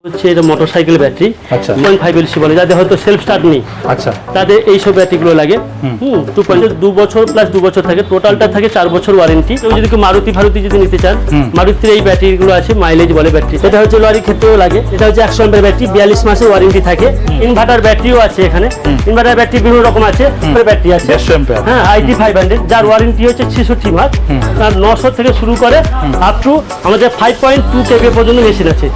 হচ্ছে এটা motorcycle battery. আচ্ছা 2.5 এলসি বলে, যাদের হয়তো সেলফ স্টার্ট নেই, আচ্ছা তাদের এইসব ব্যাটারিগুলো লাগে। 2 বছর প্লাস 2 বছর থাকে, টোটালটা থাকে 4 বছর ওয়ারেন্টি। কেউ যদি মারুতি যদি নিতে চান, মারুতির এই ব্যাটারিগুলো আছে, মাইলেজ বলে ব্যাটারি। এটা হচ্ছে লরির ক্ষেত্রেও লাগে। এটা হচ্ছে 100 অ্যাম্পিয়ার ব্যাটারি, 42 মাসের ওয়ারেন্টি থাকে। ইনভার্টার ব্যাটারিও আছে এখানে। ইনভার্টার ব্যাটারি বিভিন্ন রকম আছে, ব্যাটারি আছে। হ্যাঁ, IT 500 যার ওয়ারেন্টি হচ্ছে 66 মাস। 900 থেকে শুরু করে আপ টু আমাদের 5.2 কেভি পর্যন্ত মেশিন আছে।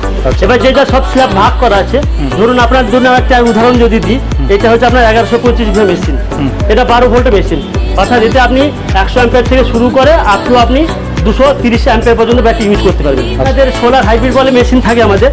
এবার যেটা সব স্ল্যাব ভাগ করা আছে, ধরুন আপনার জন্য একটা উদাহরণ যদি দিই, এটা হচ্ছে আপনার 1125 ভোল্ট মেশিন, এটা 12 ভোল্টের মেশিন। অর্থাৎ এতে আপনি 100 অ্যাম্পিয়ার থেকে শুরু করে আপ টু আপনি 230 অ্যাম্পিয়ার পর্যন্ত ব্যাটারি ইউজ করতে পারবেন। আমাদের সোলার হাইব্রিড বলে মেশিন থাকে আমাদের,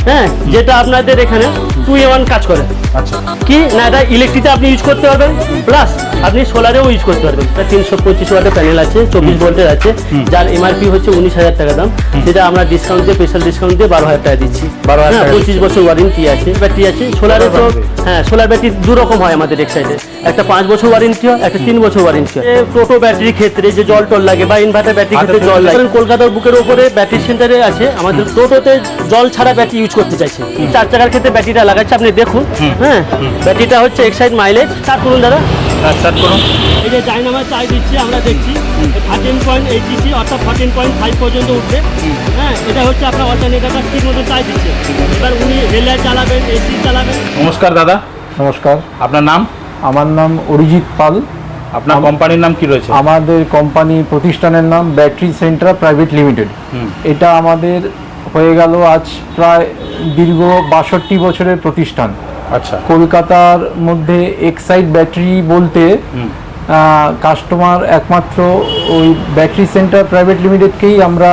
হ্যাঁ, যেটা আপনাদের এখানে 2-in-1 কাজ করে। আচ্ছা কি না, এটা ইলেকট্রিতে আপনি ইউজ করতে পারবেন, প্লাস আপনি সোলারেও ইউজ করতে পারবেন। 325 ওয়াটের প্যানেল আছে, 24 ভোল্টের আছে, যার এমআরপি হচ্ছে 19,000 টাকা দাম। যেটা আমরা ডিসকাউন্ট দিয়ে, স্পেশাল ডিসকাউন্ট দিয়ে 12,000 টাকা দিচ্ছি। 25 বছর ওয়ারেন্টি আছে, ব্যাটারি আছে। সোলারে তো হ্যাঁ, সোলার ব্যাটারি দু রকম হয় আমাদের এক সাইডে, একটা 5 বছর ওয়ারেন্টি হয়, একটা 3 বছর ওয়ারেন্টি হয়। টোটো ব্যাটারির ক্ষেত্রে যে জল টল লাগে বা ইনভার্টার ব্যাটারির ক্ষেত্রে জল লাগে, কলকাতার বুকের ওপরে ব্যাটারি সেন্টারে আছে আমাদের। টোটোতে জল ছাড়া ব্যাটারি ইউজ করতে চাইছে, 4 চাকার ক্ষেত্রে ব্যাটারিটা লাগাচ্ছে, আপনি দেখুন। হ্যাঁ, ব্যাটারিটা হচ্ছে এক্সাইড মাইলেজ। স্টার্ট করুন দাদা, স্টার্ট করুন। এই যে ডাইনামার চাই দিচ্ছি, আমরা দেখছি 13.80 অর্থাৎ 14.5 পর্যন্ত উঠবে। হ্যাঁ, এটা হচ্ছে আপনার অল্টারনেটারটা ঠিক মতো চাই দিচ্ছে। এবার উনি রেলার চালাবেন, এসি চালাবেন। নমস্কার দাদা। নমস্কার, আপনার নাম? আমার নাম অরিজিৎ পাল। আপনার কোম্পানির নাম কি রয়েছে? আমাদের কোম্পানি প্রতিষ্ঠানের নাম ব্যাটারি সেন্টার প্রাইভেট লিমিটেড। এটা আমাদের হয়ে গেল আজ প্রায় দীর্ঘ 62 বছরের প্রতিষ্ঠান। আচ্ছা, কলকাতার মধ্যে এক্সাইড ব্যাটারি বলতে কাস্টমার একমাত্র ওই ব্যাটারি সেন্টার প্রাইভেট লিমিটেডকেই আমরা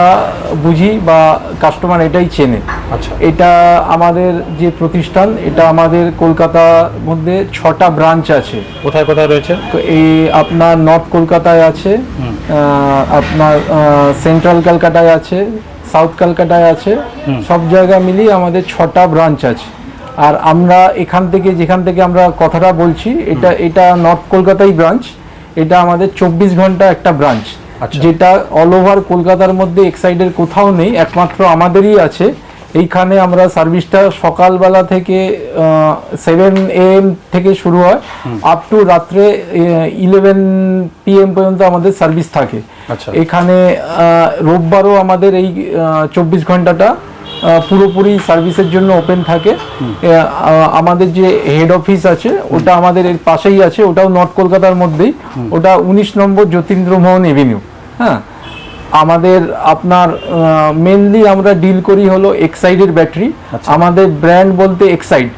বুঝি বা কাস্টমার এটাই চেনে। আচ্ছা, এটা আমাদের যে প্রতিষ্ঠান, এটা আমাদের কলকাতার মধ্যে 6টা ব্রাঞ্চ আছে। কোথায় কোথায় রয়েছে? এই আপনার নর্থ কলকাতায় আছে, আপনার সেন্ট্রাল কলকাতায় আছে, সাউথ কলকাতায় আছে, সব জায়গা মিলিয়ে আমাদের 6টা ব্রাঞ্চ আছে। আর আমরা এখান থেকে, যেখান থেকে আমরা কথাটা বলছি, এটা নর্থ কলকাতায় ব্রাঞ্চ। এটা আমাদের 24 ঘন্টা একটা ব্রাঞ্চ, যেটা অল ওভার কলকাতার মধ্যে এক্সাইডের কোথাও নেই, একমাত্র আমাদেরই আছে। এইখানে আমরা সার্ভিসটা সকালবেলা থেকে 7 AM থেকে শুরু হয়, আপ টু রাত্রে 11 PM পর্যন্ত আমাদের সার্ভিস থাকে। এখানে রোববারও আমাদের এই 24 ঘন্টাটা পুরোপুরি সার্ভিসের জন্য ওপেন থাকে। আমাদের যে হেড অফিস আছে ওটা আমাদের এর পাশেই আছে, ওটাও নর্থ কলকাতার মধ্যেই, ওটা 19 নম্বর যতীন্দ্রমোহন এভিনিউ। হ্যাঁ, আমাদের আপনার মেনলি আমরা ডিল করি হলো এক্সাইডের ব্যাটারি। আমাদের ব্র্যান্ড বলতে এক্সাইড।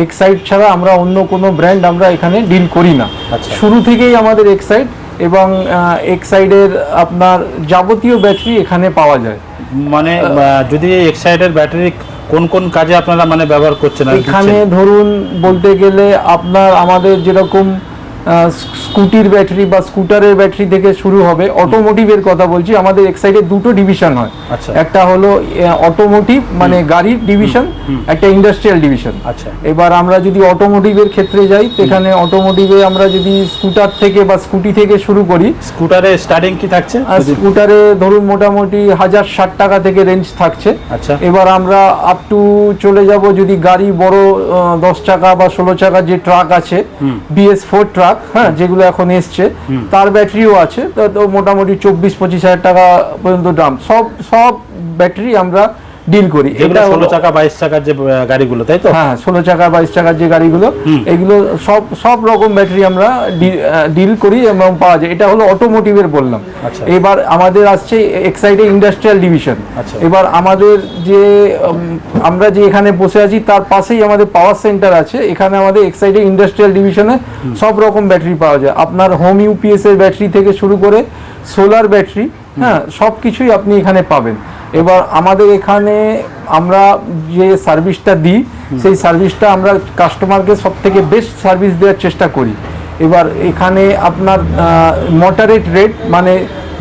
এক্সাইড ছাড়া আমরা অন্য কোনো ব্র্যান্ড আমরা এখানে ডিল করি না। শুরু থেকেই আমাদের এক্সাইড, এবং এক্সাইডের আপনার যাবতীয় ব্যাটারি এখানে পাওয়া যায়। মানে যদি এক্সাইডের ব্যাটারি কোন কোন কাজে আপনারা মানে ব্যবহার করছেন এখানে? ধরুন বলতে গেলে আপনার আমাদের যেরকম স্কুটির ব্যাটারি বা স্কুটারের ব্যাটারি থেকে শুরু হবে, অটোমোটিভের কথা বলছি, আমাদের এক্সাইডে দুটো ডিভিশন হয়। একটা হলো অটোমোটিভ মানে গাড়ির ডিভিশন, একটা ইন্ডাস্ট্রিয়াল ডিভিশন। এবার আমরা যদি অটোমোটিভের ক্ষেত্রে যাই, সেখানে অটোমোটিভে আমরা যদি স্কুটার থেকে বা স্কুটি থেকে শুরু করি, স্কুটারে স্টার্টিং কি থাকছে? স্কুটারে ধরুন মোটামুটি 1060 টাকা থেকে রেঞ্জ থাকছে। এবার আমরা আপ টু চলে যাব, যদি গাড়ি বড় 10 চাকা বা 16 চাকা যে ট্রাক আছে, BS4 ট্রাক, হ্যাঁ, যেগুলো এখন এসছে, তার ব্যাটারিও আছে। তো মোটামুটি 24-25 হাজার টাকা পর্যন্ত দাম। সব ব্যাটারি আমরা ডিল করি। এটা 16 চাকা 22 চাকার যে গাড়িগুলো, তাই তো? হ্যাঁ, 16 চাকা 22 চাকার যে গাড়িগুলো, এগুলো সব রকম ব্যাটারি আমরা ডিল করি এবং পাওয়া যায়। এটা হলো অটোমোটিভের বললাম। এবার আমাদের আসছে এক্সাইডে ইন্ডাস্ট্রিয়াল ডিভিশন। এবার আমাদের যে আমরা যে এখানে বসে আছি তার পাশেই আমাদের পাওয়ার সেন্টার আছে। এখানে আমাদের এক্সাইডে ইন্ডাস্ট্রিয়াল ডিভিশনে সব রকম ব্যাটারি পাওয়া যায়। আপনার হোম ইউপিএস এর ব্যাটারি থেকে শুরু করে সোলার ব্যাটারি, হ্যাঁ, সব কিছুই আপনি এখানে পাবেন। এবার আমাদের এখানে আমরা যে সার্ভিসটা দিই, সেই সার্ভিসটা আমরা কাস্টমারকে সব থেকে বেস্ট সার্ভিস দেওয়ার চেষ্টা করি। এবার এখানে আপনার মডারেট রেট মানে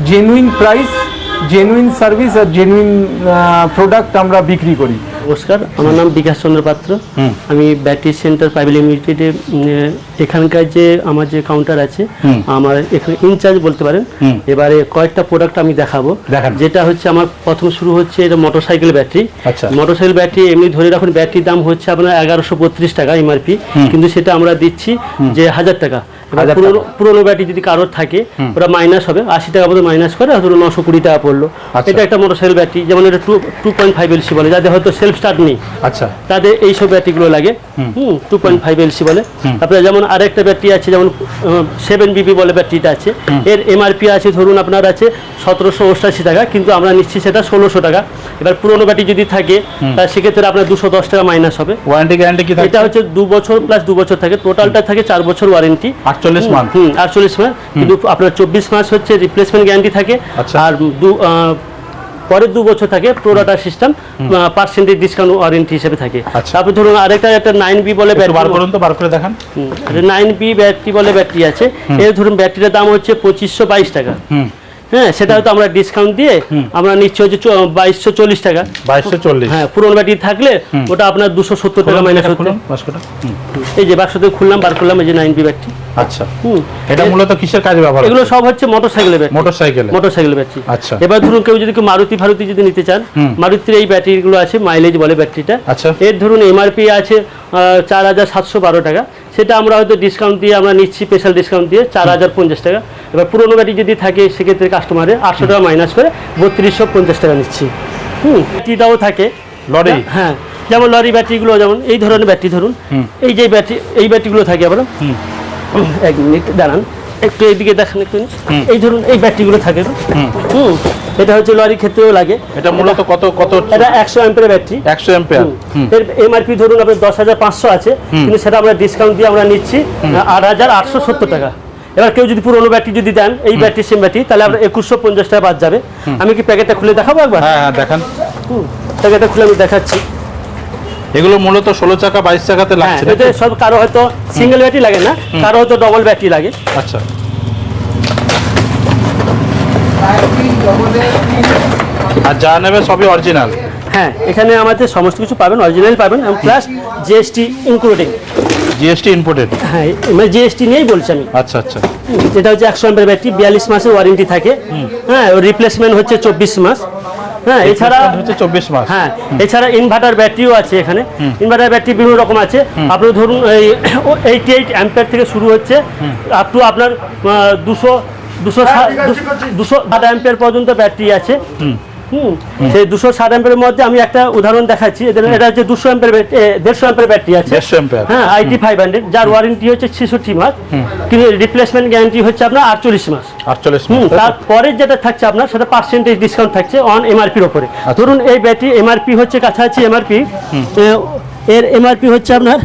জেনুইন প্রাইস, জেনুইন সার্ভিস আর জেনুইন প্রোডাক্ট আমরা বিক্রি করি। নমস্কার, আমার নাম বিকাশ চন্দ্র পাত্র। আমি ব্যাটারি সেন্টার প্রাইভেট লিমিটেডে এখানকার যে আমার যে কাউন্টার আছে, আমার এখানে ইনচার্জ বলতে পারেন। এবারে কয়েকটা প্রোডাক্ট আমি দেখাবো। যেটা হচ্ছে আমার প্রথম শুরু হচ্ছে এটা মোটরসাইকেল ব্যাটারি। মোটরসাইকেল ব্যাটারি এমনি ধরে রাখুন, ব্যাটারির দাম হচ্ছে আপনার 1132 টাকা এমআরপি, কিন্তু সেটা আমরা দিচ্ছি যে 1000 টাকা। পুরোনো ব্যাটারি যদি কারোর থাকে ওটা মাইনাস হবে, 80 টাকা মতো মাইনাস করে ধরুন 920 টাকা পড়লো। এটা একটা মোটরসাইকেল ব্যাটারি, যেমন এটা 2.5 এলসি বলে, যাদের হয়তো সেলফ স্টার্ট নেই তাদের এইসব ব্যাটারিগুলো লাগে। 2.5 এলসি বলে। তারপরে যেমন আরেকটা ব্যাটারি আছে, যেমন 7 বিবি বলে ব্যাটারিটা আছে, এর এমআরপি আছে ধরুন আপনার আছে 1788 টাকা, কিন্তু আমরা নিচ্ছি সেটা 1600 টাকা। এবার পুরোনো ব্যাটারি যদি থাকে তার সেক্ষেত্রে আপনার 210 টাকা মাইনাস হবে। ওয়ারেন্টি গ্যারান্টি কি থাকে? এটা হচ্ছে 2 বছর প্লাস 2 বছর থাকে, টোটালটা থাকে 4 বছর ওয়ারেন্টি। 48 মাস। 48 মাস, কিন্তু আপনার 24 মাস হচ্ছে রিপ্লেসমেন্ট গ্যারান্টি থাকে। আর পরের 2 বছর থাকে প্রোডাটা সিস্টেম পার্সেন্টেজ ডিসকাউন্ট ওয়ারেন্টি হিসেবে থাকে। তারপর ধরুন আরেকটা 9B বলে ব্যাটারি, বার করুন তো, বার করে দেখান। 9B ব্যাটারি বলে ব্যাটারি আছে, এর ধরুন ব্যাটারির দাম হচ্ছে 2522 টাকা। হ্যাঁ, সেটা হয়তো আমরা ডিসকাউন্ট দিয়ে আমরা নিচ্ছি হচ্ছে 2240 টাকা। 2240। হ্যাঁ, পুরোনো ব্যাটারি থাকলে ওটা আপনার 270 টাকা মাইনাস হতো। এই যে বাক্স থেকে খুললাম, বার করলাম, এই যে 9B ব্যাটারি। আচ্ছা, এটা মূলত কিসের কাজে ব্যবহার হয়? এগুলো সব হচ্ছে মোটরসাইকেলের ব্যাটারি। Motorcycle battery. আচ্ছা, এবার ধরুন কেউ যদি মারুতি যদি নিতে চান, মারুতির এই ব্যাটারিগুলো আছে, মাইলেজ বলে ব্যাটারিটা। আচ্ছা, এর ধরুন এমআরপি আছে 4712 টাকা, সেটা আমরা হয়তো ডিসকাউন্ট দিয়ে আমরা নিচ্ছি, স্পেশাল ডিসকাউন্ট দিয়ে 4050 টাকা। এবার পুরোনো ব্যাটারি যদি থাকে সেক্ষেত্রে কাস্টমারের 800 টাকা মাইনাস করে 3250 টাকা নিচ্ছি। ব্যাটারিটাও থাকে লরি। হ্যাঁ, যেমন লরি ব্যাটারিগুলো, যেমন এই ধরনের ব্যাটারি ধরুন, এই যে ব্যাটারি, এই ব্যাটারিগুলো থাকে আবার। এক মিনিট দাঁড়ান, একটু এইদিকে দেখেন একটু। এই ধরুন এই ব্যাটারিগুলো থাকে। এটা হচ্ছে লরির ক্ষেত্রেও লাগে। এটা মূলত কত কত? এটা 100 অ্যাম্পিয়ার ব্যাটারি। 100 অ্যাম্পিয়ার। এর এমআরপি ধরুন আপনার 10500 আছে, কিন্তু সেটা আমরা ডিসকাউন্ট দিয়ে আমরা নিচ্ছি 8870 টাকা। এবার কেউ যদি পুরোনো ব্যাটারি যদি দেন, এই ব্যাটারি সেম ব্যাটারি, তাহলে আমরা 2150 টাকা বাদ যাবে। আমি কি প্যাকেটটা খুলে দেখাবো একবার? হ্যাঁ, দেখান। প্যাকেটটা খুলে আমি দেখাচ্ছি। এগুলো মূলত 16 চাকা 22 চাকাতে লাগছে। এতে সব কারো হয়তো সিঙ্গেল ব্যাটারি লাগে না, কারো হয়তো ডবল ব্যাটারি লাগে। আচ্ছা, আর যা নেবে সবই অরিজিনাল। হ্যাঁ, এখানে আমাদের সমস্ত কিছু পাবেন, অরিজিনাল পাবেন, এবং plus GST including. GST imported? হ্যাঁ, মানে জিএসটি নিয়েই বলছি আমি। আচ্ছা আচ্ছা। এটা হচ্ছে 100 অ্যাম্পিয়ার ব্যাটারি, 42 মাসের ওয়ারেন্টি থাকে। হ্যাঁ, রিপ্লেসমেন্ট হচ্ছে 24 মাস। হ্যাঁ, এছাড়া হচ্ছে 24 মাস। হ্যাঁ, এছাড়া ইনভার্টার ব্যাটারিও আছে এখানে। ইনভার্টার ব্যাটারি বিভিন্ন রকম আছে। আপনি ধরুন এই 88 অ্যাম্পিয়ার থেকে শুরু হচ্ছে আপ টু আপনার 260 অ্যাম্পিয়ার পর্যন্ত ব্যাটারি আছে। সেই 260 অ্যাম্পিয়ারের মধ্যে আমি একটা উদাহরণ দেখাচ্ছি। এটা হচ্ছে 200 অ্যাম্পিয়ার 150 অ্যাম্পিয়ার ব্যাটারি আছে। 150 অ্যাম্পিয়ার। হ্যাঁ, IT 500, যার ওয়ারেন্টি হচ্ছে 66 মাস, কিন্তু রিপ্লেসমেন্ট গ্যারান্টি হচ্ছে আপনার 48 মাস। 48 মাস। তারপরে যেটা থাকছে আপনার, সেটা পার্সেন্টেজ ডিসকাউন্ট থাকছে অন এমআরপির উপরে। ধরুন এই ব্যাটারি এমআরপি হচ্ছে কাছাকাছি এমআরপি, এর এমআরপি হচ্ছে আপনার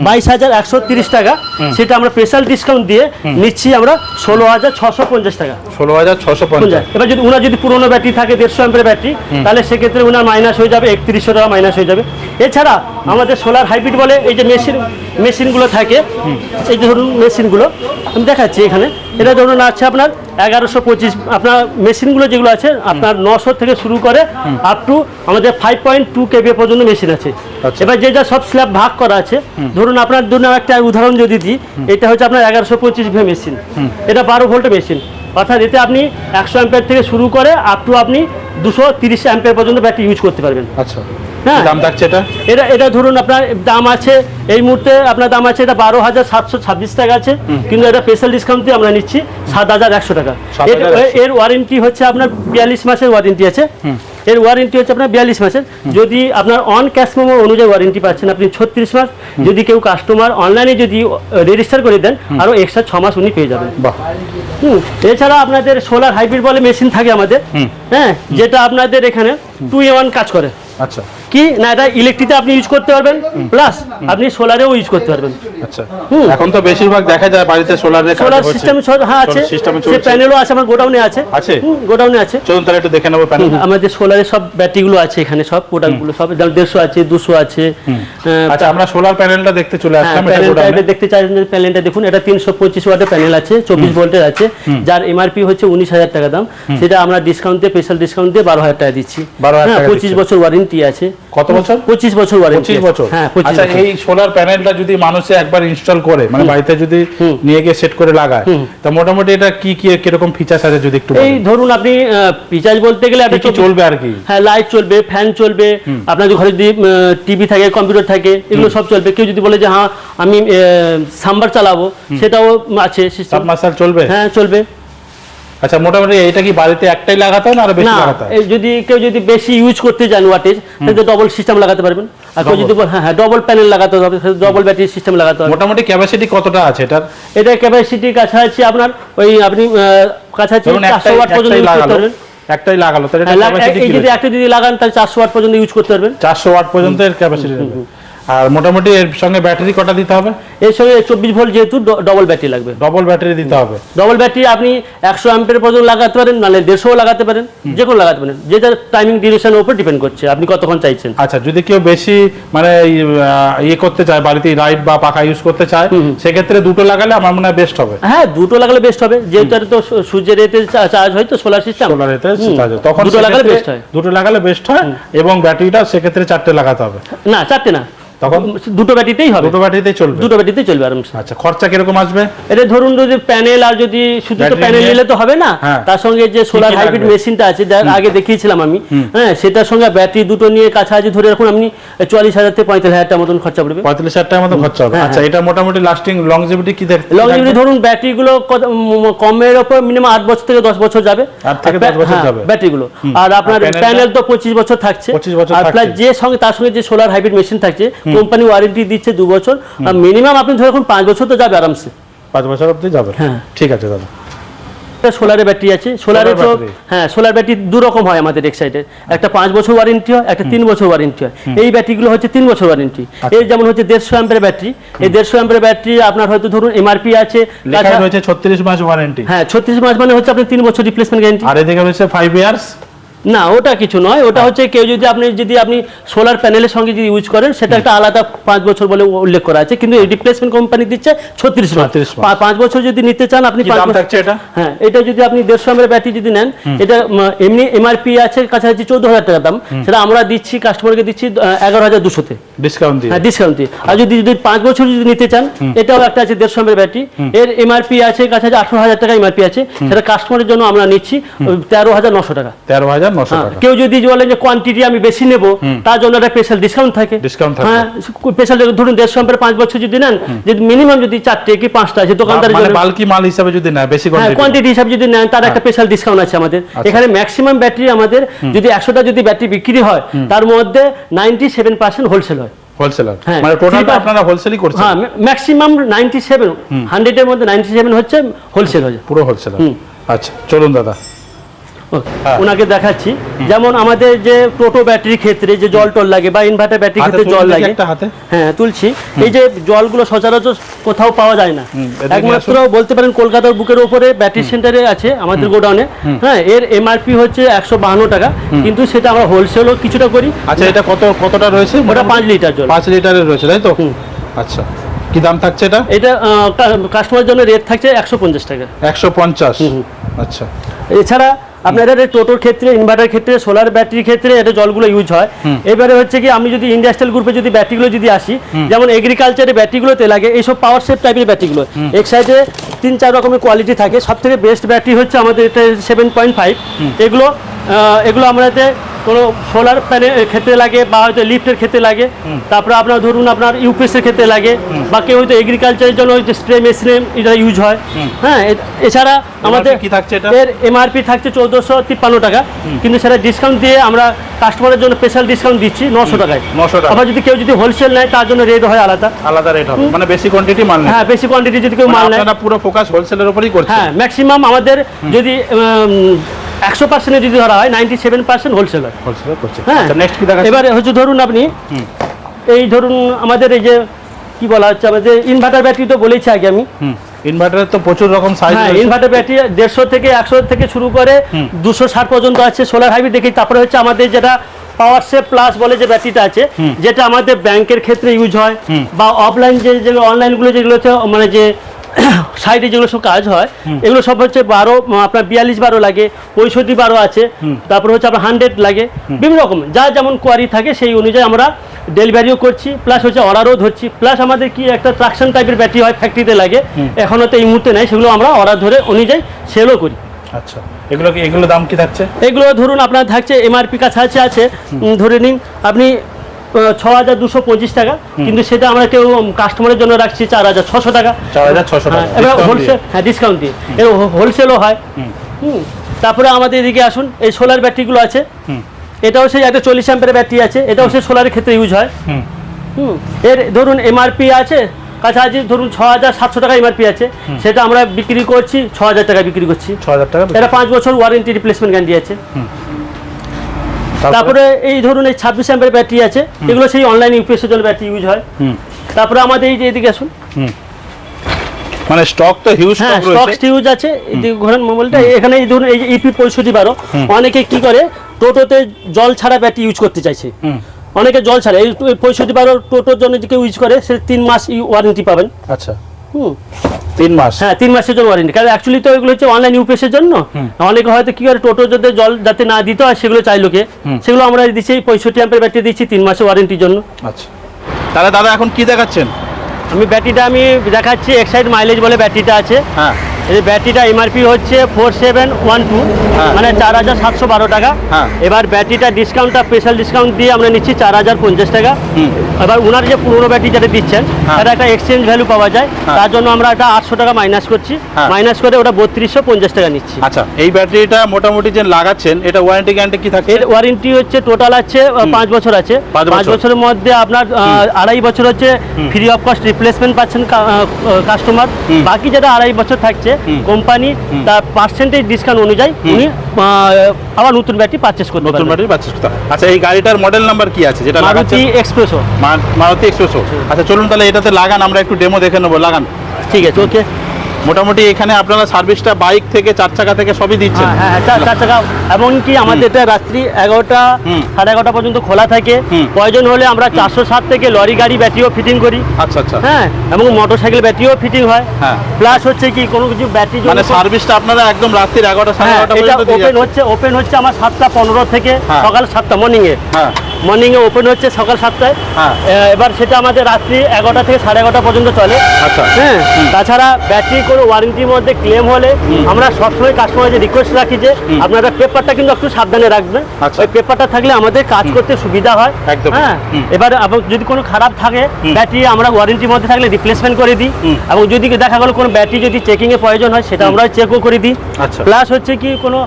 22,130 টাকা, সেটা আমরা স্পেশাল ডিসকাউন্ট দিয়ে নিচ্ছি আমরা 16,650 টাকা। 16,650। এবার যদি ওনার যদি পুরোনো ব্যাটারি থাকে 150 অ্যাম্পিয়ার ব্যাটারি, তাহলে সেক্ষেত্রে ওনার মাইনাস হয়ে যাবে 3100 টাকা মাইনাস হয়ে যাবে। এছাড়া আমাদের সোলার হাইব্রিড বলে এই যে মেশিনগুলো থাকে, এই যে ধরুন মেশিনগুলো আমি দেখাচ্ছি এখানে। এটা ধরুন আছে আপনার 1125, আপনার মেশিনগুলো যেগুলো আছে আপনার 900 থেকে শুরু করে আপ টু আমাদের 5.2 কেভি পর্যন্ত মেশিন আছে। এবার যে যা সব স্ল্যাব ভাগ করা আছে, ধরুন আপনার জন্য একটা উদাহরণ যদি দিই, এটা হচ্ছে আপনার 1125 ভি মেশিন, এটা 12 ভোল্টের মেশিন। অর্থাৎ এতে আপনি 100 অ্যাম্পিয়ার থেকে শুরু করে আপ টু আপনি 230 অ্যাম্পিয়ার পর্যন্ত ব্যাটারি ইউজ করতে পারবেন। আচ্ছা, হ্যাঁ, দাম থাকছে এটা ধরুন আপনার দাম আছে এই মুহূর্তে আপনার দাম আছে এটা 12,726 টাকা আছে, কিন্তু এটা স্পেশাল ডিসকাউন্ট দিয়ে আমরা নিচ্ছি 7,100 টাকা। এর ওয়ারেন্টি হচ্ছে আপনার 42 মাসের ওয়ারেন্টি আছে। এর ওয়ারেন্টি হচ্ছে আপনার 42 মাসের। যদি আপনার অন ক্যাশ মেমো অনুযায়ী ওয়ারেন্টি পাচ্ছেন আপনি 36 মাস। যদি কেউ কাস্টমার অনলাইনে যদি রেজিস্টার করে দেন, আরো এক্সট্রা 6 মাস উনি পেয়ে যাবেন। এছাড়া আপনাদের সোলার হাইব্রিড বলে মেশিন থাকে আমাদের, হ্যাঁ, যেটা আপনাদের এখানে 2-in-1 কাজ করে। আচ্ছা, কি না, এটা ইলেকট্রিতে আপনি ইউজ করতে পারবেন, প্লাস আপনি সোলারেও ইউজ করতে পারবেন। আচ্ছা, এখন তো বেশিরভাগ দেখা যায় বাড়িতে সোলার সিস্টেম। হ্যাঁ, আছে, সে প্যানেলও আছে, আমার গোডাউনে আছে। গোডাউনে আছে। চলুন তাহলে একটু দেখে নেবো প্যানেল। আমাদের সোলারের সব ব্যাটারিগুলো আছে এখানে, সব প্রোডাক্টগুলো সব 150 আছে, 200 আছে। আচ্ছা, আমরা সোলার প্যানেলটা দেখতে চলে আসলাম। প্যানেলটা দেখতে চাইছেন, প্যানেলটা দেখুন। এটা 325 ওয়াটের প্যানেল আছে, 24 ভোল্টের আছে, যার এমআরপি হচ্ছে 19,000 টাকা দাম। সেটা আমরা ডিসকাউন্ট দিয়ে, স্পেশাল ডিসকাউন্ট দিয়ে 12,000 টাকা দিচ্ছি। 25 বছর ওয়ারেন্টি আছে। কত বছর? 25 বছর ওয়ারেন্টি। 25 বছর। হ্যাঁ 25 আচ্ছা, বছর। এই সোলার প্যানেলটা যদি মানুষে একবার ইনস্টল করে মানে বাড়িতে যদি নিয়ে গিয়ে সেট করে লাগায়, তা মোটামুটি এটা কি কি কিরকম ফিচার্স আছে যদি একটু এই বলেন? ধরুন আপনি ফিচার্স বলতে গেলে কি কি চলবে আর কি? হ্যাঁ, লাইট চলবে, ফ্যান চলবে, আপনার ঘরে যদি টিভি থাকে, কম্পিউটার থাকে, এগুলো সব চলবে। কেউ যদি বলে যে হ্যাঁ আমি সাম্বার চালাবো, সেটাও আছে সিস্টেম। সাবমার্সাল চলবে? হ্যাঁ চলবে। আচ্ছা, মোটামুটি এটা কি বাড়িতে একটাই লাগাতে হয় না আরো বেশি না, লাগাতে হয়? যদি কেউ যদি বেশি ইউজ করতে চান ওয়াটেজ, তাহলে ডবল সিস্টেম লাগাতে পারবেন। আর কেউ যদি হ্যাঁ ডবল প্যানেল লাগাতে হবে, ডবল ব্যাটারি সিস্টেম লাগাতে হবে। মোটামুটি ক্যাপাসিটি কতটা আছে এটার? এটা ক্যাপাসিটি কাছাকাছি আপনার ওই আপনি কাছাকাছি 400 ওয়াট পর্যন্ত ইউজ করতে পারবেন। একটাই লাগালো তাহলে এটা ক্যাপাসিটি কি? যদি একটা যদি লাগান তাহলে 400 ওয়াট পর্যন্ত ইউজ করতে পারবেন। 400 ওয়াট পর্যন্ত এর ক্যাপাসিটি থাকবে। আর মোটামুটি এর সঙ্গে ব্যাটারি কটা দিতে হবে? এর সঙ্গে 24 ভোল্ট যেহেতু ডবল ব্যাটারি লাগবে। ডবল ব্যাটারি দিতে হবে। ডবল ব্যাটারি আপনি 100 অ্যাম্পিয়ার পর্যন্ত লাগাতে পারেন, নাহলে 150 লাগাতে পারেন, যে কোনো লাগাতে পারেন। যেটা টাইমিং ডিউরেশনের উপর ডিপেন্ড করছে আপনি কতক্ষণ চাইছেন। আচ্ছা, যদি কেউ বেশি মানে ইয়ে করতে চায়, বাড়িতে লাইট বা পাখা ইউজ করতে চায়, সেক্ষেত্রে দুটো লাগালে আমার মনে হয় বেস্ট হবে। হ্যাঁ, দুটো লাগালে বেস্ট হবে, যেহেতু এটা তো সূর্যের এতে চার্জ হয়, তো সোলার সিস্টেম। সোলার এতে চার্জ হয়, তখন দুটো লাগালে বেস্ট হয়। দুটো লাগালে বেস্ট হয়। এবং ব্যাটারিটা সেক্ষেত্রে 4টে লাগাতে হবে। না, 4টে না, তখন দুটো ব্যাটারিতেই হবে। দুটো ব্যাটারিতেই চলবে? দুটো ব্যাটারিতেই চলবে আরামসে। আচ্ছা, খরচা কিরকম আসবে? এটা ধরুন যদি প্যানেল আর যদি শুধু তো ব্যাটারি প্যানেল নিয়ে- নিলে তো হবে না, হ্যাঁ। তার সঙ্গে যে সোলার কি হাইব্রিড লাগবে? মেশিনটা আছে, যা আগে দেখিয়েছিলাম আমি, হ্যাঁ, সেটার সঙ্গে ব্যাটারি দুটো নিয়ে কাছাকাছি ধরে রাখুন আপনি 40,000 থেকে 45,000 টাকার মতন খরচা পড়বে। 45,000 টাকার মতো খরচা হবে। হ্যাঁ, আচ্ছা, এটা মোটামুটি লাস্টিং লংজিভিটি কি দেখতে? লংজিভিটি ধরুন ব্যাটারিগুলো কমের ওপর মিনিমাম 8 বছর থেকে 10 বছর যাবে। 8 থেকে 10 বছর হ্যাঁ, যাবে ব্যাটারিগুলো। আর আপনার আর প্যানেলটা? প্যানেল তো 25 বছর থাকছে। 25 বছর আর প্লাস থাকছে। যে সঙ্গে তার সঙ্গে যে সোলার হাইব্রিড মেশিন থাকছে, কোম্পানি ওয়ারেন্টি দিচ্ছে 2 বছর, আর মিনিমাম আপনি ধরে রাখুন 5 বছর তো যাবে আরামসে। 5 বছর অবধি যাবে? হ্যাঁ। ঠিক আছে দাদা। সোলারের ব্যাটারি আছে, সোলারে তো battery? হ্যাঁ, সোলার ব্যাটারি দু রকম হয় আমাদের এক্সাইটে। একটা 5 বছর ওয়ারেন্টি হয়, একটা 3 বছর ওয়ারেন্টি হয়। এই ব্যাটারিগুলো হচ্ছে 3 বছর ওয়ারেন্টি। এর যেমন হচ্ছে 150 অ্যাম্পিয়ার ব্যাটারি। এই 150 অ্যাম্পিয়ার ব্যাটারি আপনার হয়তো ধরুন এমআরপি আছে, লেখা রয়েছে 36 মাস ওয়ারেন্টি। হ্যাঁ 36 মাস মানে হচ্ছে আপনি 3 বছর রিপ্লেসমেন্ট গ্যারান্টি। আর এদিকে রয়েছে 5 ইয়ার্স। না, ওটা কিছু নয়, ওটা হচ্ছে কেউ যদি আপনি সোলার প্যানেলের সঙ্গে যদি ইউজ করেন, সেটা একটা আলাদা 5 বছর বলে উল্লেখ করা আছে, কিন্তু রিপ্লেসমেন্ট কোম্পানি দিচ্ছে 36 মাস। 5 বছর যদি নিতে চান আপনি, কি দাম থাকছে এটা? হ্যাঁ, এটা যদি আপনি 150 এমএর ব্যাটারি যদি নেন, এটা এমনি এমআরপি আছে কাছাকাছি 14,000 টাকা দাম, সেটা আমরা দিচ্ছি কাস্টমারকে দিচ্ছি 11,200 তে ডিসকাউন্ট দিয়ে। হ্যাঁ, ডিসকাউন্ট দিয়ে। আর যদি 5 বছর যদি নিতে চান, এটাও একটা আছে 150 এমএর ব্যাটারি, এর এমআরপি আছে কাছাকাছি 18,000 টাকা এমআরপি আছে, সেটা কাস্টমারের জন্য আমরা নিচ্ছি 13,900 টাকা। 13,900 টাকা। কেউ যদি বলেন যে কোয়ান্টিটি আমি বেশি নেব, তার জন্য একটা স্পেশাল ডিসকাউন্ট থাকে। ডিসকাউন্ট থাকে। হ্যাঁ, স্পেশাল ধরুন 150 এমএর 5 বছর যদি নেন, যদি মিনিমাম যদি 4টে কি 5টা আছে দোকানদার মানে জন্য, বাল্কি মাল হিসাবে যদি না বেশি হ্যাঁ কোয়ান্টিটি। কোয়ান্টিটি হিসাবে যদি নেন, তার একটা স্পেশাল ডিসকাউন্ট আছে আমাদের এখানে। ম্যাক্সিমাম ব্যাটারি আমাদের যদি 100টা যদি ব্যাটারি বিক্রি হয়, তার মধ্যে 97% হোলসেল হয়। হোলসেলার হ্যাঁ, মানে টোটাল 3% আপনারা হোলসেলই করছেন? হ্যাঁ, ম্যাক্সিমাম 97, 100 এর মধ্যে 97 হচ্ছে হোলসেল হয়ে যায়। পুরো হোলসেলার। আচ্ছা, চলুন দাদা। ওনাকে দেখাচ্ছি। যেমন আমাদের যে টোটো ব্যাটারির ক্ষেত্রে যে জল টল লাগে বা ইনভার্টার ব্যাটারির ক্ষেত্রে জল লাগে, একটা হাতে। হ্যাঁ তুলছি। এই যে জলগুলো সচরাচর কোথাও পাওয়া যায় না, এদিকে একমাত্র বলতে পারেন কলকাতার বুকের উপরে ব্যাটারি সেন্টারে আছে আমাদের গোডাউনে। হ্যাঁ, এর এমআরপি হচ্ছে 152 টাকা, কিন্তু সেটা আমরা হোলসেলও কিছুটা করি। আচ্ছা, এটা কতটা রয়েছে? ওটা 5 লিটার জল। 5 লিটারের রয়েছে, তাই তো? আচ্ছা, কি দাম থাকছে এটা? এটা কাস্টমারের জন্য রেট থাকছে 150 টাকা। 150। আচ্ছা। এছাড়া আপনাদের টোটোর ক্ষেত্রে, ইনভার্টার ক্ষেত্রে, সোলার ব্যাটারির ক্ষেত্রে এটা জলগুলো ইউজ হয়। এবারে হচ্ছে কি, আমি যদি ইন্ডাস্ট্রিয়াল গ্রুপে যদি ব্যাটারিগুলো যদি আসি, যেমন এগ্রিকালচারে ব্যাটারিগুলোতে লাগে এইসব পাওয়ার সেভ টাইপের ব্যাটারিগুলো, এক সাইডে 3-4 রকমের কোয়ালিটি থাকে। সব থেকে বেস্ট ব্যাটারি হচ্ছে আমাদের এটা 7.5। এগুলো আমাদের কোনো সোলার প্যানেলের ক্ষেত্রে লাগে, বা হয়তো লিফটের ক্ষেত্রে লাগে, তারপরে আপনার ধরুন আপনার ইউপিএস এর ক্ষেত্রে লাগে, বা কেউ হয়তো এগ্রিকালচারের জন্য স্প্রে মেশিনে এটা ইউজ হয়। হ্যাঁ, এছাড়া আমাদের কি থাকছে এটা? এর এমআরপি থাকছে 1453 টাকা, কিন্তু সেটা ডিসকাউন্ট দিয়ে আমরা কাস্টমারের জন্য স্পেশাল ডিসকাউন্ট দিচ্ছি 900 টাকায়। 900 টাকা। আবার যদি কেউ যদি হোলসেল নেয়, তার জন্য রেট হয় আলাদা রেট হবে, মানে বেশি কোয়ান্টিটি মাল নেই। হ্যাঁ, বেশি কোয়ান্টিটি যদি কেউ মাল নেয়। আপনারা পুরো ফোকাস হোলসেলের উপরই করছেন? হ্যাঁ, ম্যাক্সিমাম আমাদের যদি 100% যদি ধরা হয়, 97% হোলসেল হয়। হোলসেলার করছেন। হ্যাঁ, আচ্ছা, নেক্সট কি দেখাচ্ছেন? এবারে হচ্ছে ধরুন আপনি এই ধরুন আমাদের এই যে কি বলা হচ্ছে, আমাদের ইনভার্টার ব্যাটারি তো বলেছি আগে আমি। ইনভার্টারের তো প্রচুর রকম সাইজ হ্যাঁ, রয়েছে। ইনভার্টার ব্যাটারি 150 থেকে 100 থেকে শুরু করে 260 পর্যন্ত আছে সোলার হাইব্রিড দেখি। তারপরে হচ্ছে আমাদের যেটা পাওয়ার সেভ প্লাস বলে যে ব্যাটারিটা আছে, যেটা আমাদের ব্যাংকের ক্ষেত্রে ইউজ হয়, বা অফলাইন যে অনলাইনগুলো যেগুলো হচ্ছে মানে যে সাইডে যেগুলো সব কাজ হয় এগুলো সব হচ্ছে 12 আপনার 42-12 লাগে, 65-12 আছে, তারপর হচ্ছে আপনার 100 লাগে, বিভিন্ন রকম যা যেমন কোয়ারি থাকে সেই অনুযায়ী আমরা ডেলিভারিও করছি, প্লাস হচ্ছে অর্ডারও ধরছি, প্লাস আমাদের কি একটা ট্রাকশন টাইপের ব্যাটারি হয় ফ্যাক্টরিতে লাগে, এখনও তো এই মুহূর্তে নেই, সেগুলো আমরা অর্ডার ধরে অনুযায়ী সেলও করি। আচ্ছা, এগুলো দাম কি থাকছে? এগুলো ধরুন আপনার থাকছে এমআরপি কাছাকাছি আছে, ধরে নিন আপনি 6225 টাকা, কিন্তু সেটা আমরা কেউ কাস্টমারের জন্য রাখছি 4600 টাকা। 4600 টাকা এবার হোলসেল, হ্যাঁ ডিসকাউন্ট দিয়ে, এর হোলসেলও হয়। তারপরে আমাদের এদিকে আসুন, এই সোলার ব্যাটারিগুলো আছে, এটাও সেই একটা 40 অ্যাম্পিয়ারের ব্যাটারি আছে, এটাও সেই সোলারের ক্ষেত্রে ইউজ হয়। এর ধরুন এমআরপি আছে কাছাকাছি ধরুন 6700 টাকা এমআরপি আছে, সেটা আমরা বিক্রি করছি 6000 টাকা বিক্রি করছি। 6000 টাকা। এটা 5 বছর ওয়ারেন্টি রিপ্লেসমেন্ট গ্যারান্টি আছে। তারপরে এই ধরুন এই 26 অ্যাম্পিয়ার ব্যাটারি আছে, এগুলো সেই অনলাইন ইউপিএস এর জন্য ব্যাটারি ইউজ হয়। তারপরে আমাদের এই যে এদিকে আসুন, মানে স্টক তো হিউজ হ্যাঁ স্টক স্টক রয়েছে। হিউজ আছে। এদিকে ঘোরান মোবাইলটা, এখানে এই ধরুন এই যে ইপি 6512, অনেকে কি করে টোটোতে জল ছাড়া ব্যাটারি ইউজ করতে চাইছে, অনেকে জল ছাড়া এই 6512 টোটোর জন্য যে কেউ ইউজ করে সে 3 মাস ওয়ারেন্টি পাবেন। আচ্ছা, 3 মাস। হ্যাঁ 3 মাসের জন্য ওয়ারেন্টি, কারণ অ্যাকচুয়ালি তো এগুলো হচ্ছে অনলাইন ইউপিএস এর জন্য। অনেকে হয়তো কি করে টোটো যদি জল যাতে না দিতে হয় সেগুলো চাই লোকে, সেগুলো আমরা দিচ্ছি 65 অ্যাম্পিয়ার ব্যাটারি দিচ্ছি 3 মাসের ওয়ারেন্টির জন্য। আচ্ছা, তাহলে দাদা এখন কি দেখাচ্ছেন? আমি ব্যাটারিটা আমি দেখাচ্ছি এক্সাইড মাইলেজ বলে ব্যাটারিটা আছে। হ্যাঁ, এই ব্যাটারিটা এমআরপি হচ্ছে 4712, মানে 4712 টাকা। এবার ব্যাটারিটা ডিসকাউন্টটা স্পেশাল ডিসকাউন্ট দিয়ে আমরা নিচ্ছি 4050 টাকা। এবার ওনার যে পুরোনো ব্যাটারি যেটা দিচ্ছেন তার একটা এক্সচেঞ্জ ভ্যালু পাওয়া যায়, তার জন্য আমরা এটা 800 টাকা মাইনাস করছি, মাইনাস করে ওটা 3250 টাকা নিচ্ছি। আচ্ছা, এই ব্যাটারিটা মোটামুটি যে লাগাচ্ছেন এটা ওয়ারেন্টি গ্যারান্টি কি থাকে? এর ওয়ারেন্টি হচ্ছে টোটাল আছে 5 বছর আছে। 5 বছরের মধ্যে আপনার 2.5 বছর হচ্ছে ফ্রি অফ কস্ট রিপ্লেসমেন্ট পাচ্ছেন কাস্টমার, বাকি যেটা 2.5 বছর থাকছে কোম্পানি তার পার্সেন্টেজ ডিসকাউন্ট অনুযায়ী উনি আবার নতুন ব্যাটারি পারচেজ করতে নতুন পারবেন। ব্যাটারি পাচ্ছেন। আচ্ছা, এই গাড়িটার মডেল নাম্বার কি আছে যেটা লাগাচ্ছেন? মারুতি এক্সপ্রেসো। মারুতি এক্সপ্রেসো। আচ্ছা, চলুন তাহলে এটাতে লাগান, আমরা একটু ডেমো দেখে নেবো। লাগান। ঠিক আছে, ওকে। মোটামুটি এখানে আপনারা সার্ভিসটা বাইক থেকে 4 চাকা থেকে সবই দিচ্ছেন? হ্যাঁ, 4 টাকা। এমনকি আমাদের এটা রাত্রি 11টা 11:30 পর্যন্ত খোলা থাকে। প্রয়োজন হলে আমরা 407 থেকে লরি গাড়ি ব্যাটারিও ফিটিং করি। আচ্ছা আচ্ছা। হ্যাঁ, এবং মোটরসাইকেল ব্যাটারিও ফিটিং হয়। হ্যাঁ, প্লাস হচ্ছে কি কোনো কিছু ব্যাটারি মানে সার্ভিসটা আপনারা একদম রাত্রি 11টা 11:30 এটা পর্যন্ত দিয়ে ওপেন হচ্ছে আমার 7:15 থেকে সকাল 7টা মর্নিংয়ে। মর্নিংয়ে ওপেন হচ্ছে সকাল 7টায়। এবার সেটা আমাদের রাত্রি 11টা থেকে 11:30 পর্যন্ত চলে। আচ্ছা। হ্যাঁ, তাছাড়া ব্যাটারি কোনো ওয়ারেন্টির মধ্যে ক্লেম হলে আমরা সবসময় কাস্টমারকে রিকোয়েস্ট রাখি যে আপনারা পেপারটা কিন্তু একটু সাবধানে রাখবেন। ওই পেপারটা থাকলে আমাদের কাজ করতে সুবিধা হয়। হ্যাঁ, এবার যদি কোনো খারাপ থাকে ব্যাটারি আমরা ওয়ারেন্টির মধ্যে থাকলে রিপ্লেসমেন্ট করে দিই, এবং যদি দেখা গেল কোনো ব্যাটারি যদি চেকিংয়ে প্রয়োজন হয় সেটা আমরা চেকও করে দিই। প্লাস হচ্ছে কি কোনো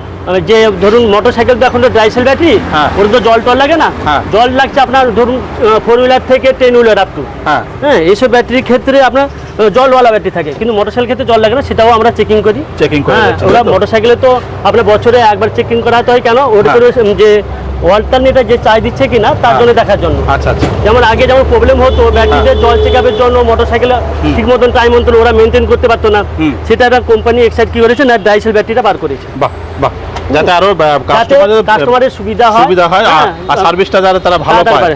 যে ধরুন মোটরসাইকেল তো এখন তো ড্রাইসেল ব্যাটারি, ওর তো জল টল লাগে না, জল লাগছে আপনার ধরুন 4 হুইলার থেকে 10 হুইলার আপ টু। হ্যাঁ, এইসব ব্যাটারির ক্ষেত্রে আপনার জলওয়ালা ব্যাটারি থাকে, কিন্তু মোটরসাইকেল ক্ষেত্রে জল লাগে না, সেটাও আমরা চেকিং করি। ওরা মোটরসাইকেলে তো আপনার বছরে একবার চেকিং করাতে হয়, কেন ওর করে যে অল্টারনেটার যে চাই দিচ্ছে কিনা তার জন্য দেখার জন্য। আচ্ছা আচ্ছা। যেমন আগে যেমন প্রবলেম হতো ব্যাটারিতে জল চেকআপের জন্য মোটরসাইকেল ঠিক মতন টাইম মতন ওরা মেনটেন করতে পারতো না, সেটা একটা কোম্পানি এক্সাইড কি করেছে না ড্রাইসেল ব্যাটারিটা বার করেছে। বাহ বাহ, যাতে আরো কাস্টমারের সুবিধা হয় আর সার্ভিসটা যাতে তারা ভালো পায়।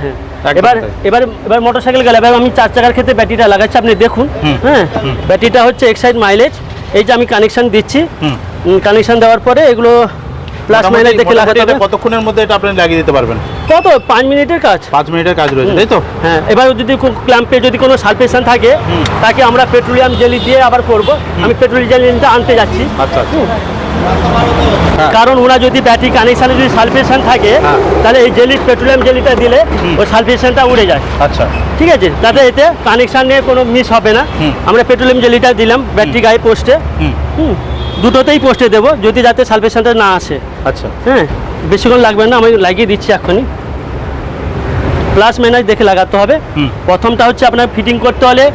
এবার মোটরসাইকেল গেলে এবার আমি 4 চাকার ক্ষেত্রে ব্যাটারিটা লাগাচ্ছি, আপনি দেখুন। হ্যাঁ, ব্যাটারিটা হচ্ছে এক্সাইড মাইলেজ, এই যে আমি কানেকশন দিচ্ছি, কানেকশন দেওয়ার পরে এগুলো প্লাস মাইনাস দেখে লাগাতে হবে। কতক্ষণের মধ্যে এটা আপনি লাগিয়ে দিতে পারবেন? কত 5 মিনিটের কাজ। 5 মিনিটের কাজ রয়েছে, তাই তো? হ্যাঁ, এবার যদি ক্ল্যাম্পে যদি কোনো সালফেশন থাকে তাকে আমরা পেট্রোলিয়াম জেলি দিয়ে আবার করব। আমি পেট্রোলিয়াম জেলিটা আনতে যাচ্ছি। আচ্ছা, কারণ ওরা যদি ব্যাটারি কানেকশানে যদি সালফেশন থাকে তাহলে এই জেলি পেট্রোলিয়াম জেলিটা দিলে ওই সালফেশনটা উড়ে যায়। আচ্ছা, ঠিক আছে, তাতে এতে কানেকশান নিয়ে কোনো মিস হবে না। আমরা পেট্রোলিয়াম জেলিটা দিলাম ব্যাটারি গায়ে পোস্টে, দুটোতেই পোস্টে দেবো যদি যাতে সালফেশনটা না আসে। আচ্ছা। হ্যাঁ, বেশিক্ষণ লাগবে না, আমি লাগিয়ে দিচ্ছি এখনই। প্লাস মাইনাস দেখে লাগাতে হবে। প্রথমটা হচ্ছে আপনার ফিটিং করতে হলে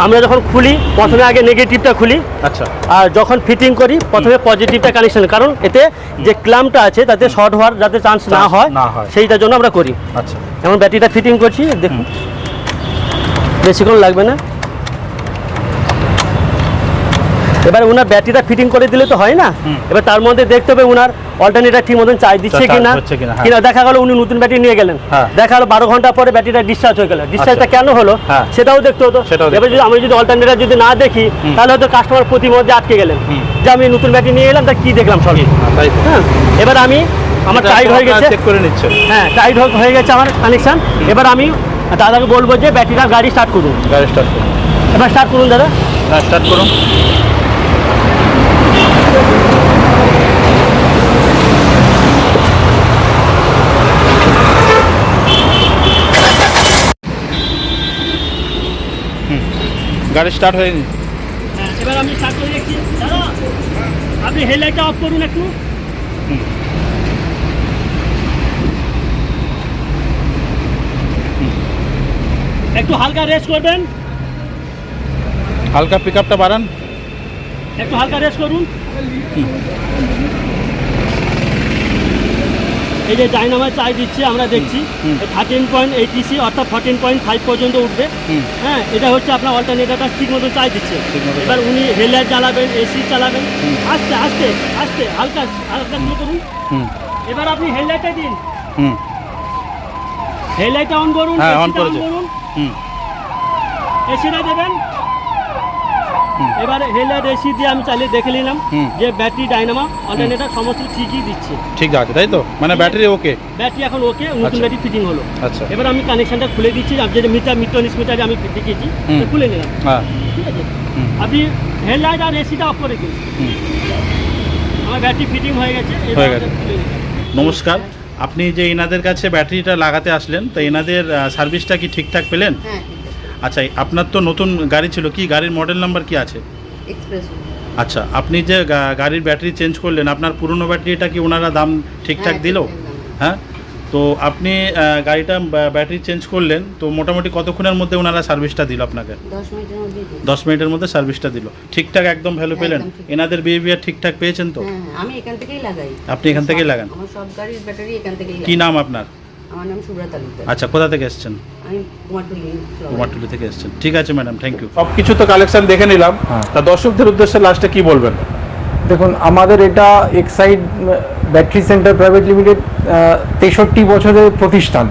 আমরা যখন খুলি প্রথমে আগে নেগেটিভটা খুলি। আচ্ছা। আর যখন ফিটিং করি প্রথমে পজিটিভটা কানেকশন, কারণ এতে যে ক্ল্যাম্পটা আছে তাতে শর্ট হওয়ার যাতে চান্স না হয় সেইটার জন্য আমরা করি। আচ্ছা, যেমন ব্যাটারিটা ফিটিং করছি দেখুন, বেশিক্ষণ লাগবে না। এবার ওনার ব্যাটারিটা ফিটিং করে দিলে তো হয় না, এবার তার মধ্যে দেখতে হবে ওনার অল্টারনেটর ঠিক মতন চার্জ দিচ্ছে চার্জ কিনা, হচ্ছে কিনা, হ্যাঁ। কিনা দেখা গেল উনি নতুন ব্যাটারি নিয়ে গেলেন, হ্যাঁ। দেখা গেলো 12 ঘন্টা পরে ব্যাটারিটা ডিসচার্জ হয়ে গেল, ডিসচার্জটা কেন হলো হ্যাঁ। সেটাও দেখতে হতো। সেটাও দেখতে এবার যদি আমি যদি অল্টারনেটর যদি না দেখি তাহলে হয়তো কাস্টমার প্রতি মধ্যে আটকে গেলেন যে আমি নতুন ব্যাটারি নিয়ে এলাম তা কি দেখলাম সবই। তাই তো। হ্যাঁ, এবার আমি আমার টাইট হয়ে গেছে, চেক করে নিচ্ছেন। হ্যাঁ টাইট হয়ে গেছে আমার কানেকশন। এবার আমি দাদাকে বলবো যে ব্যাটারিটা গাড়ি স্টার্ট করুন। গাড়ি স্টার্ট করুন। এবার স্টার্ট করুন দাদা। হ্যাঁ, স্টার্ট করুন। গাড়ি স্টার্ট হয়নি। হ্যাঁ, এবার আমি স্টার্ট করে দেখছি। দাদা আপনি হেডলাইটটা অফ করুন একটু। একটু হালকা রেস্ট করবেন, হালকা পিক আপটা বাড়ান। একটু হালকা রেস্ট করুন। এই যে ডাইনামার চার্জ দিচ্ছে আমরা দেখছি 13.80 অর্থাৎ 14.5 পর্যন্ত উঠবে। হ্যাঁ, এটা হচ্ছে আপনার অল্টারনেটরটা ঠিক মতো চার্জ দিচ্ছে। ঠিকমতো এবার উনি হেডলাইট চালাবেন, এসি চালাবেন, আস্তে আস্তে আস্তে হালকা হালকা দিয়ে করুন। এবার আপনি হেডলাইটটা দিন, হুম, হেডলাইটটা অন করুন, হ্যাঁ, অন এসিটা করেছে। করুন, হুম, এসিটা দেবেন। এবার হেডলাইট এসি দিয়ে আমি চালিয়ে দেখে নিলাম যে ব্যাটারি ডাইনামা অল্টারনেটর সমস্ত ঠিকই দিচ্ছে। ঠিক আছে, তাই তো, মানে ব্যাটারি ওকে। ব্যাটারি এখন ওকে, নতুন আচ্ছা। ব্যাটারি ফিটিং হলো। আচ্ছা। এবার আমি কানেকশনটা খুলে দিচ্ছি, আপনি যে মিটার মিটারে আমি দেখিয়েছি তো খুলে নিলাম। হ্যাঁ, ঠিক আছে, আপনি হেডলাইট আর এসিটা অফ করে দিন। আমার ব্যাটারি ফিটিং হয়ে গেছে। এবার হয়ে গেছে। আমি খুলে নিলাম। নমস্কার। আপনি যে এনাদের কাছে ব্যাটারিটা লাগাতে আসলেন, তো এনাদের সার্ভিসটা কি ঠিকঠাক পেলেন? হ্যাঁ, আচ্ছা, আপনার তো নতুন গাড়ি ছিল, কি গাড়ির মডেল নাম্বার কি আছে? এক্সপ্রেস। আচ্ছা, আপনি যে গাড়ির ব্যাটারি চেঞ্জ করলেন, আপনার পুরনো ব্যাটারিটা কি ওনারা দাম ঠিকঠাক দিল? হ্যাঁ, তো আপনি গাড়িটা ব্যাটারি চেঞ্জ করলেন, তো মোটামুটি কতক্ষণের মধ্যে ওনারা সার্ভিসটা দিল আপনাকে? 10 মিনিটের মধ্যে। 10 মিনিটের মধ্যে সার্ভিসটা দিল। ঠিকঠাক একদম ভ্যালু পেলেন? একদম ঠিক। এনাদের বিহেভিয়ার ঠিকঠাক পেয়েছেন তো? হ্যাঁ, আমি এখান থেকেই লাগাই। আপনি এখান থেকেই লাগান? আমার সব গাড়ির ব্যাটারি এখান থেকেই কি লাগাই। নাম আপনার? আমার নাম সুব্রত তালুকদার। আচ্ছা, কোথা থেকে এসেছেন? আমি কুমারটুলি। কুমারটুলি থেকে এসেছেন। ঠিক আছে ম্যাডাম, থ্যাংক ইউ। সব কিছু তো কালেকশন দেখে নিলাম, হ্যাঁ। তা দর্শকদের উদ্দেশ্যে লাস্টে কি বলবেন? দেখুন, আমাদের এটা Exide battery centre private limited 63 বছরের প্রতিষ্ঠান।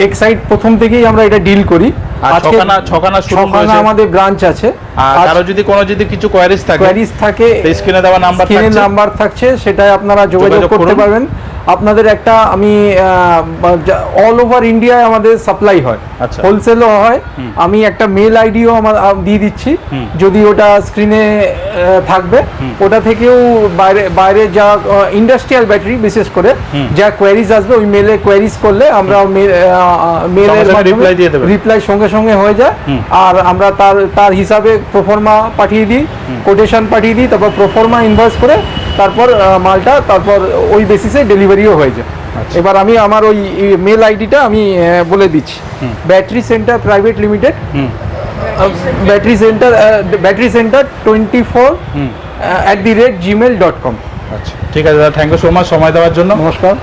এক্সাইড প্রথম থেকেই আমরা এটা ডিল করি। আর আজকে ছখানা showroom ছখানা রয়েছে। আমাদের ব্রাঞ্চ আছে। আর কারো যদি কিছু কোয়ারিজ থাকে, কোয়ারিজ থাকে, স্ক্রিনে দেওয়া নাম্বার স্ক্রিনে থাকছে, নাম্বার থাকছে, সেটাই আপনারা যোগাযোগ করতে করুন। পারবেন। আপনাদের একটা আমি অল ওভার ইন্ডিয়ায় আমাদের সাপ্লাই হয়, আচ্ছা। হোলসেলও হয়। আমি একটা মেল আইডিও আমার দিয়ে দিচ্ছি, যদি ওটা স্ক্রিনে থাকবে, ওটা থেকেও বাইরে যা ইন্ডাস্ট্রিয়াল ব্যাটারি বিশেষ করে যা কোয়ারিজ আসবে, ওই মেলে কোয়ারিজ করলে আমরা মেলের reply দিয়ে দেবেন। রিপ্লাই সঙ্গে সঙ্গে হয়ে যায়। আর আমরা তার হিসাবে প্রোফর্মা পাঠিয়ে দিই, কোটেশন পাঠিয়ে দিই, তারপর প্রোফর্মা ইনভয়েস করে তারপর মালটা তারপর ওই বেসিসে ডেলিভারিও হয়ে যায়। এবার আমি আমার ওই মেল আইডিটা আমি বলে দিচ্ছি, battery centre private limited, battery centre 24 @gmail.com। আচ্ছা, ঠিক আছে দাদা, থ্যাংক ইউ সো মাচ সময় দেওয়ার জন্য। নমস্কার।